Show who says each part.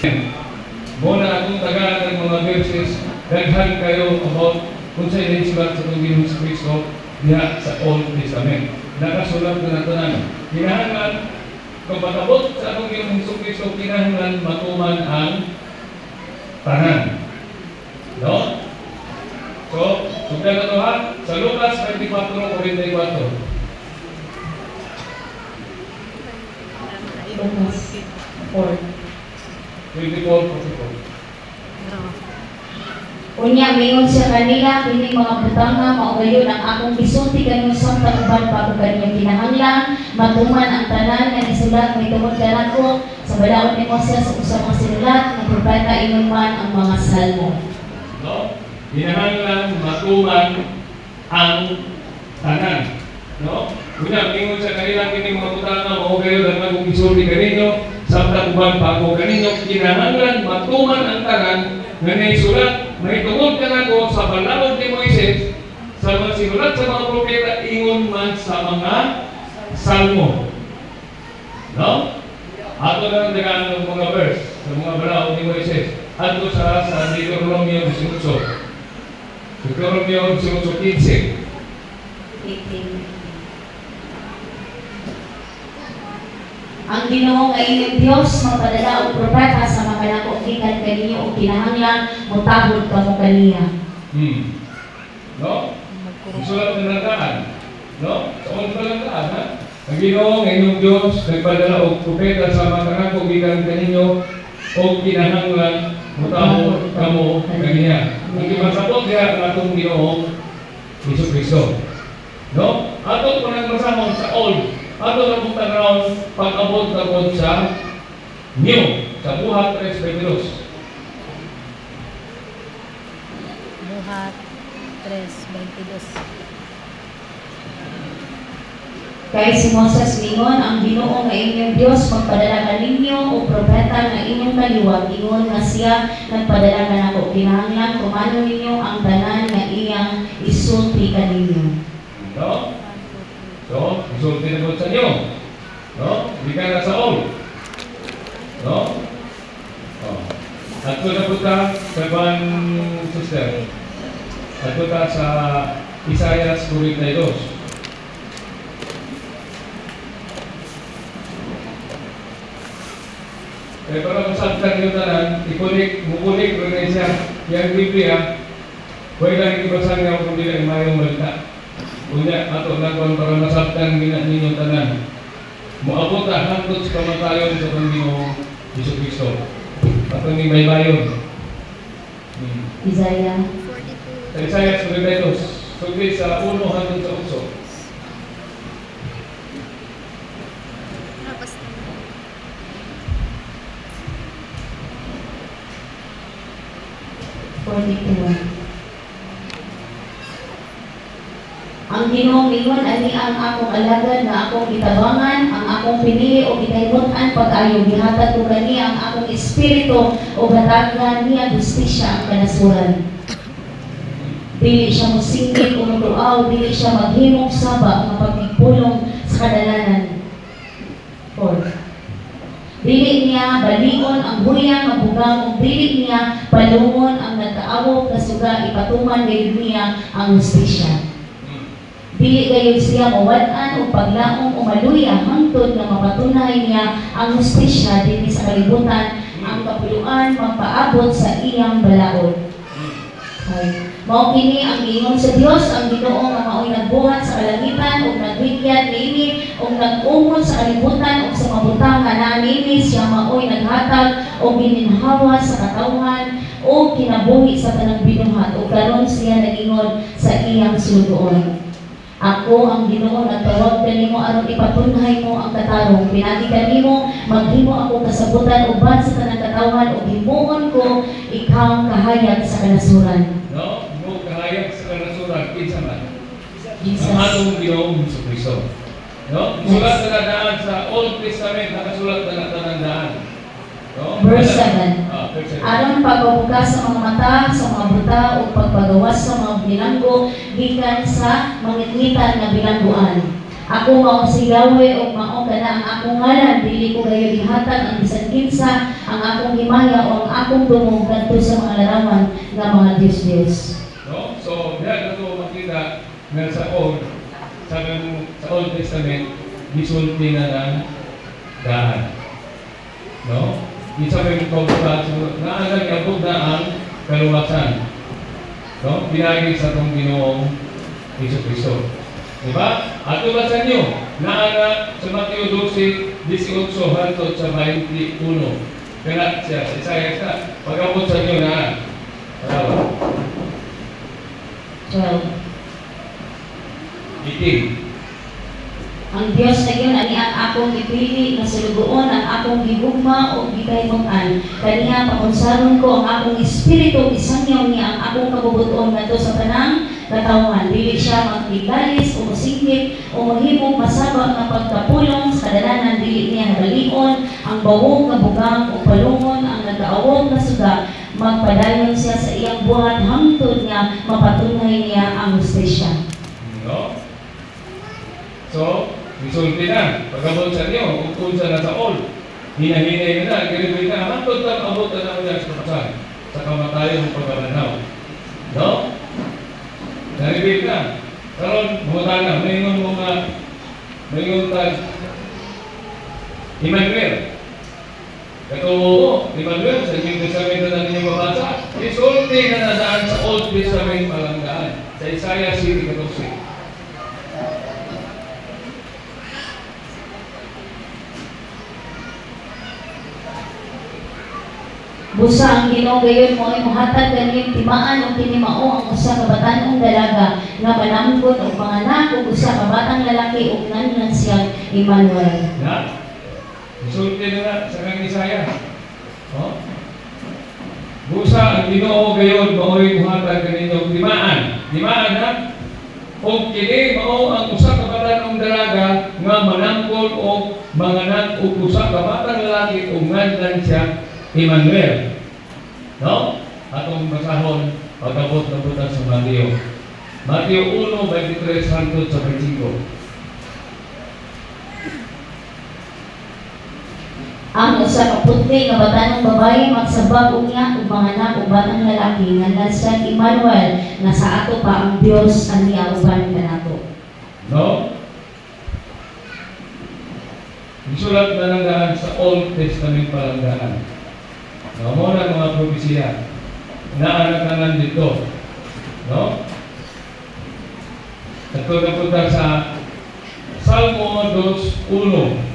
Speaker 1: Muna akong tagaan ng mga verses, daghan kayo about kung sa ilay sulat sa Panginoon sa Kristo diha sa Old Testament. Nakasulat na tanan. Kinahanglan, kung patabot sa Panginoon sa Kristo, kinahanglan matuman ang tanan. No? So, sugdan na ito ha, sa Lucas 24:44.
Speaker 2: Lucas 4.
Speaker 1: 24:44.
Speaker 2: Unya mingon sa kanila, kini mga butanga maugayon ang akong gisulti kanyo samtang uban bago kanyo kinahanglan matuman ang tanan nga isulat may tungod kanako sa balaod ni Moses sa usa ka sinulat nga propeta ingon man ang mga salmo.
Speaker 1: No? Kinahanglan matuman ang tanan. No? Unya mingon sa kanila kini mga butanga maugayon ang akong gisulti kanyo samtang uban bago kanyo kinahanglan matuman ang tanan nga naisulat may tungod ka na ko sa balaod ni Moises sa mga sinulat sa mga propeta ingon man sa mga salmo. No? Ato na ang dagaan ng mga verse sa mga balaod ni Moises. Ato sa Deuteronomio 18. Deuteronomio 18:15.
Speaker 2: Ang Ginoo nga inyong Dios magpadala og propeta sa mga kanako gikan kaninyo og kinahanglan motahod kamo kaniya.
Speaker 1: No? Sulat na nagaan. No? Sa unang nagaan, ha? Ang Ginoo nga inyong Dios nagpadala og propeta sa mga kanako gikan kaninyo og kinahanglan motahod kamo kaniya. Ang imasabot diha ang atong Ginoo Jesu-Kristo. No? Ato po nagmasahon sa old. Ato na mong tanawang pag-abot sa new, sa Buhat 3:22.
Speaker 3: Buhat 3:22.
Speaker 2: Kay si Moses mingon ang Ginoo nga inyong Dios magpadala kaninyo og propeta nga inyong kaliwag ingon nga siya nagpadala kanako kinahanglan kumano ninyo ang tanan nga iyang isulti kaninyo.
Speaker 1: No? So, isulti na po sa inyo. No? Hindi ka na sa all. No? Oh. At ko na po ta sa ibang sister. At ko ta sa Isaias 42. Kaya para masabtan yung tanan, mukulik rin siya. Yang Biblia, huwag lang ikibasan nga kung hindi lang mayong balita. Unya ato nagwan para masabtan ninyo tanan. Moabot ta hangtod sa kamatayon sa Panginoong Jesu-Kristo. Ato ni baybayon.
Speaker 2: Isaiah
Speaker 3: 42.
Speaker 1: Sa Isaias 42, sugdi sa 1 hangtod sa 8.
Speaker 3: Tapos
Speaker 2: 42. Ang Ginoo mingon ani ang akong alagad nga akong gitabangan, ang akong pinili o gitaymutan pag-ayo gihatag ko kani ang akong espiritu o gatagan niya justisya ang kanasuran. Dili siya musingit o mutuaw, dili siya maghimong saba nga pagpulong sa kadalanan. 4. Dili niya balion ang huyang nga bugang ug dili niya palungon ang nagkaawok nga suga ipatuman gayud niya ang justisya. Dili gayud siya mawad-an o paglaong o maluya hangtod nga mapatunay niya ang justisya dinhi sa kalibutan ang kapuluan magpaabot sa iyang balaod. Okay. Mao kini ang giingon sa Dios ang Ginoo nga mao'y nagbuhat sa kalangitan ug nagbigyan niini ug nag-umon sa kalibutan ug sa mabutang nga naa niini siya mao'y naghatag og gininhawa sa katawhan o kinabuhi sa tanang binuhat ug karon siya nagingon sa iyang sulugoon. Ako ang Ginoo nagtawag kanimo aron ipatunhay mo ang katarong. Pinagi kanimo maghimo ako kasabutan uban sa tanang katawhan ug himuon ko ikaw kahayag sa kanasuran.
Speaker 1: No? Mo kahayag sa kanasuran kinsa man.
Speaker 2: Jesus.
Speaker 1: Ang atong Ginoong Jesu-Kristo. No? Sulat na daan sa Old Testament nakasulat na tanandaan. No?
Speaker 2: Verse 7.
Speaker 1: Verse 7.
Speaker 2: Aron pagpabukas sa mga mata, sa mga buta o pagpagawas sa mga bilanggo gikan sa mangitngitan nga bilangguan. Ako mao si Yahweh o mao kana ang akong ngalan, dili ko kayo ihatag ang bisan kinsa ang akong himaya o ang akong tumong kadto sa mga larawan nga mga Diyos.
Speaker 1: No? So, diyan nato makita nga sa Old Testament, gisulti na ng daan. No? Isa pa yung pagbukat, so, naalang abog na ang kaluwasan. No? Pinagi sa itong Ginoong Jesucristo. Diba? At basan nyo, naana sa Mateo 12, 18 hangtod sa 21. Kaya siya, sa Isaiah ka, pag-abot sa inyo na, parawa.
Speaker 2: 12.
Speaker 1: 18.
Speaker 2: Ang Dios na yun, ani ang akong ipili na sulugoon ang akong gigugma o gikaymungan. Kaniya pakunsaron ko ang akong espiritu, isangyaw niya ang akong kabubuton ngadto sa tanang katawan. Dili siya magbigalis o musingkit o mahimong masaba nga pagkapulong sa kadalanan. Dili niya nabalion ang bawong kabugang o palungon ang nagaawong na suga. Magpadayon siya sa iyang buhat hangtod niya mapatunay niya ang hustisya.
Speaker 1: No? So, isulti na. Pag-abot sa inyo, kung sa nasa all, hinahinay na, ganito na, hangtod na abot na niya sa kapasan, sa kamatayon ng pagkabanaw. No? Naribig na. Karon, buta na, may tag Emmanuel. Katoo, Emmanuel, sa New Testament na ninyo mabasa, isulti na nadaan sa Old Testament palanggaan, sa Isaiah 6:14.
Speaker 2: Busa ang Ginoo gayon mo ay mohatag ganing timaan o kinimao ang usa ka batan-ong dalaga nga manamgon og panganak ug usa ka batang lalaki ug nanlan siyang Emmanuel.
Speaker 1: Na? Isulti na sa kang Isaiah. Oh? Busa ang Ginoo gayon mao'y mohatag kaninyong timaan. Timaan na? O kini mao ang usa ka batan-ong dalaga nga manamgon og manganak ug usa ka batang lalaki ug nanlan siya Emmanuel. No? Atong basahon pag-abot na butan sa Mateo. Mateo 1:23 hangtod sa 25.
Speaker 2: Ang usa ka putli nga batanong babaye magsabag unya ug manganak og batang lalaki nga nanlan siyang Emmanuel nga sa ato pa ang Dios ang niauban kanato.
Speaker 1: No? Isulat na lang daan sa Old Testament palanggaan. Mo na mga propesiya na anak dito. No? At kung napunta sa Salmo 2:1,